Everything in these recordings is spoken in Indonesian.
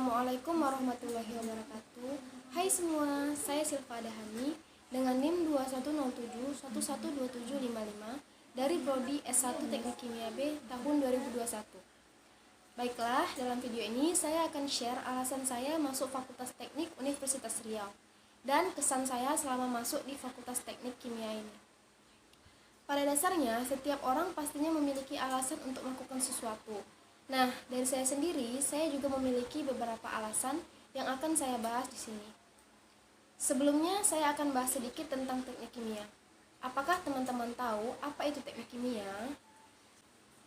Assalamualaikum warahmatullahi wabarakatuh. Hai semua, saya Silva Dahani dengan NIM 2107112755 dari Prodi S1 Teknik Kimia B tahun 2021. Baiklah, dalam video ini saya akan share alasan saya masuk Fakultas Teknik Universitas Riau dan kesan saya selama masuk di Fakultas Teknik Kimia ini. Pada dasarnya, setiap orang pastinya memiliki alasan untuk melakukan sesuatu. Nah, dari saya sendiri, saya juga memiliki beberapa alasan yang akan saya bahas di sini. Sebelumnya, saya akan bahas sedikit tentang teknik kimia. Apakah teman-teman tahu apa itu teknik kimia?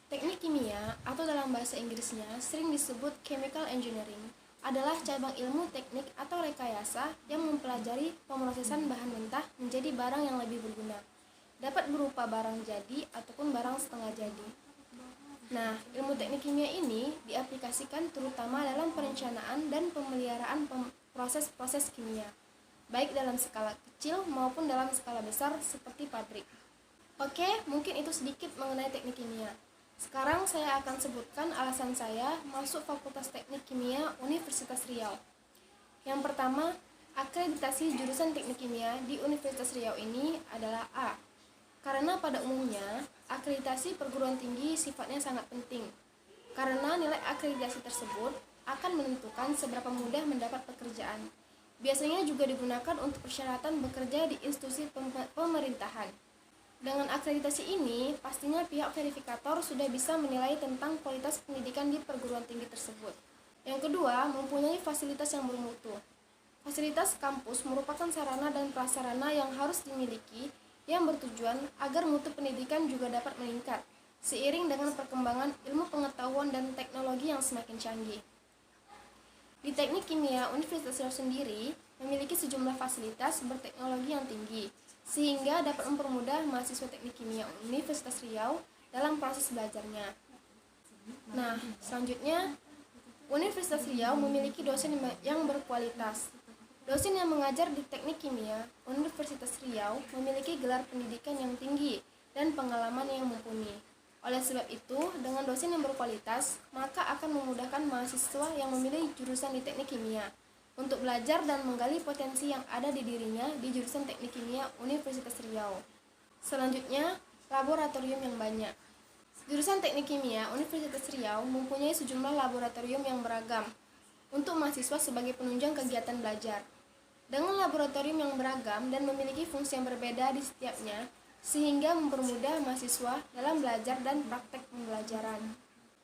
Teknik kimia, atau dalam bahasa Inggrisnya sering disebut chemical engineering, adalah cabang ilmu teknik atau rekayasa yang mempelajari pemrosesan bahan mentah menjadi barang yang lebih berguna. Dapat berupa barang jadi ataupun barang setengah jadi. Nah, ilmu teknik kimia ini diaplikasikan terutama dalam perencanaan dan pemeliharaan proses-proses kimia, baik dalam skala kecil maupun dalam skala besar seperti pabrik. Oke, mungkin itu sedikit mengenai teknik kimia. Sekarang saya akan sebutkan alasan saya masuk Fakultas Teknik Kimia Universitas Riau. Yang pertama, akreditasi jurusan teknik kimia di Universitas Riau ini adalah A. Karena pada umumnya, akreditasi perguruan tinggi sifatnya sangat penting. Karena nilai akreditasi tersebut akan menentukan seberapa mudah mendapat pekerjaan. Biasanya juga digunakan untuk persyaratan bekerja di institusi pemerintahan. Dengan akreditasi ini, pastinya pihak verifikator sudah bisa menilai tentang kualitas pendidikan di perguruan tinggi tersebut. Yang kedua, mempunyai fasilitas yang bermutu. Fasilitas kampus merupakan sarana dan prasarana yang harus dimiliki yang bertujuan agar mutu pendidikan juga dapat meningkat seiring dengan perkembangan ilmu pengetahuan dan teknologi yang semakin canggih. Di Teknik Kimia Universitas Riau sendiri memiliki sejumlah fasilitas berteknologi yang tinggi sehingga dapat mempermudah mahasiswa Teknik Kimia Universitas Riau dalam proses belajarnya. Nah, selanjutnya Universitas Riau memiliki dosen yang berkualitas. Dosen yang mengajar di Teknik Kimia Universitas Riau memiliki gelar pendidikan yang tinggi dan pengalaman yang mumpuni. Oleh sebab itu, dengan dosen yang berkualitas, maka akan memudahkan mahasiswa yang memilih jurusan di Teknik Kimia untuk belajar dan menggali potensi yang ada di dirinya di jurusan Teknik Kimia Universitas Riau. Selanjutnya, laboratorium yang banyak. Jurusan Teknik Kimia Universitas Riau mempunyai sejumlah laboratorium yang beragam untuk mahasiswa sebagai penunjang kegiatan belajar. Dengan laboratorium yang beragam dan memiliki fungsi yang berbeda di setiapnya, sehingga mempermudah mahasiswa dalam belajar dan praktek pembelajaran.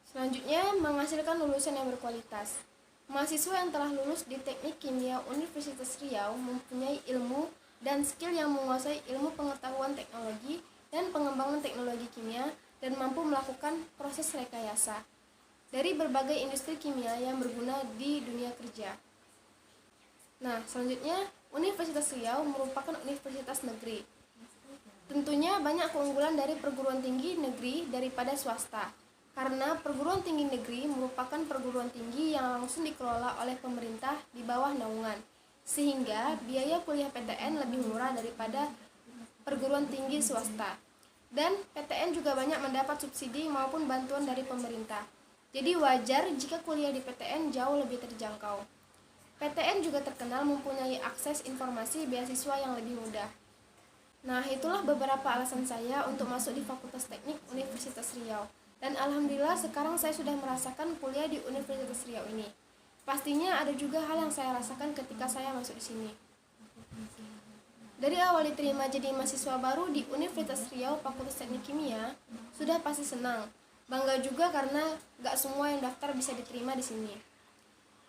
Selanjutnya, menghasilkan lulusan yang berkualitas. Mahasiswa yang telah lulus di Teknik Kimia Universitas Riau mempunyai ilmu dan skill yang menguasai ilmu pengetahuan teknologi dan pengembangan teknologi kimia dan mampu melakukan proses rekayasa dari berbagai industri kimia yang berguna di dunia kerja. Nah, selanjutnya, Universitas Riau merupakan universitas negeri. Tentunya banyak keunggulan dari perguruan tinggi negeri daripada swasta, karena perguruan tinggi negeri merupakan perguruan tinggi yang langsung dikelola oleh pemerintah di bawah naungan, sehingga biaya kuliah PTN lebih murah daripada perguruan tinggi swasta. Dan PTN juga banyak mendapat subsidi maupun bantuan dari pemerintah. Jadi wajar jika kuliah di PTN jauh lebih terjangkau. PTN juga terkenal mempunyai akses informasi beasiswa yang lebih mudah. Nah, itulah beberapa alasan saya untuk masuk di Fakultas Teknik Universitas Riau. Dan alhamdulillah sekarang saya sudah merasakan kuliah di Universitas Riau ini. Pastinya ada juga hal yang saya rasakan ketika saya masuk di sini. Dari awal diterima jadi mahasiswa baru di Universitas Riau Fakultas Teknik Kimia, sudah pasti senang. Bangga juga karena gak semua yang daftar bisa diterima di sini.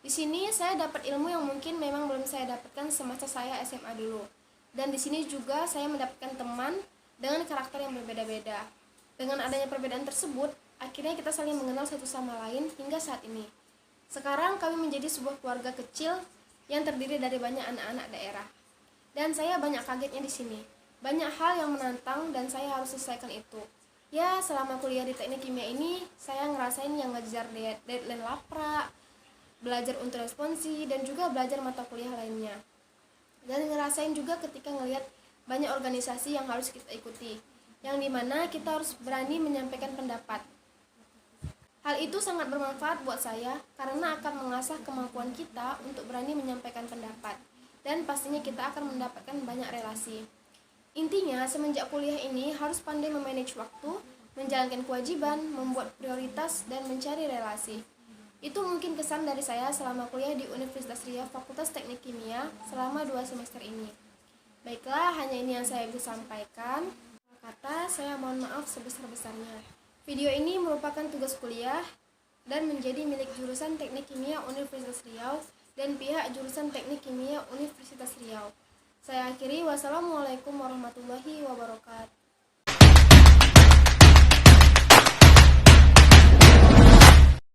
Di sini saya dapat ilmu yang mungkin memang belum saya dapatkan semasa saya SMA dulu. Dan di sini juga saya mendapatkan teman dengan karakter yang berbeda-beda. Dengan adanya perbedaan tersebut, akhirnya kita saling mengenal satu sama lain hingga saat ini. Sekarang kami menjadi sebuah keluarga kecil yang terdiri dari banyak anak-anak daerah. Dan saya banyak kagetnya di sini. Banyak hal yang menantang dan saya harus selesaikan itu. Ya, selama kuliah di Teknik Kimia ini, saya ngerasain yang ngejar deadline laprak, belajar untuk responsi, dan juga belajar mata kuliah lainnya. Dan ngerasain juga ketika ngelihat banyak organisasi yang harus kita ikuti, yang dimana kita harus berani menyampaikan pendapat. Hal itu sangat bermanfaat buat saya karena akan mengasah kemampuan kita untuk berani menyampaikan pendapat, dan pastinya kita akan mendapatkan banyak relasi. Intinya, semenjak kuliah ini harus pandai memanage waktu, menjalankan kewajiban, membuat prioritas, dan mencari relasi. Itu mungkin kesan dari saya selama kuliah di Universitas Riau Fakultas Teknik Kimia selama 2 semester ini. Baiklah, hanya ini yang saya bisa sampaikan. Kata, saya mohon maaf sebesar-besarnya. Video ini merupakan tugas kuliah dan menjadi milik jurusan Teknik Kimia Universitas Riau dan pihak jurusan Teknik Kimia Universitas Riau. Saya akhiri, wassalamualaikum warahmatullahi wabarakatuh.